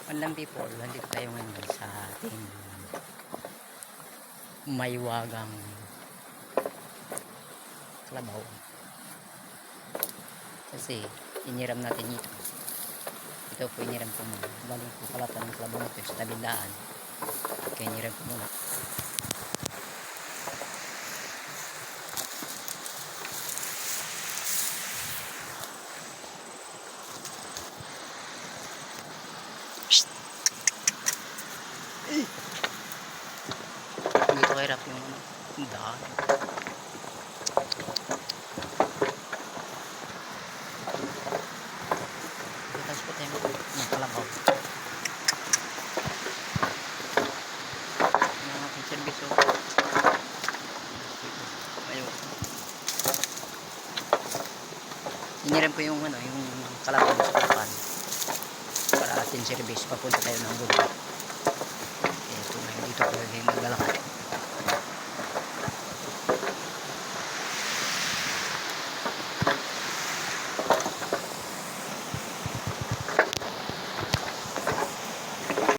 Alam people, nandito tayo ngayon sa ating maywagang kalabaw. Kasi iniram natin ito. Ito po iniram ko muna. Galing po kalatan ng kalabaw ito sa tabindaan. Kaya iniram ko muna. Dito kahirap yung daan. Butas po tayo ng kalabaw. Yung aking servisyo. Ayun. Iniram ko yung yung kalabaw sa kapan para ating service papunta tayo ng gulo. Ito na dito ko yung maglalakad.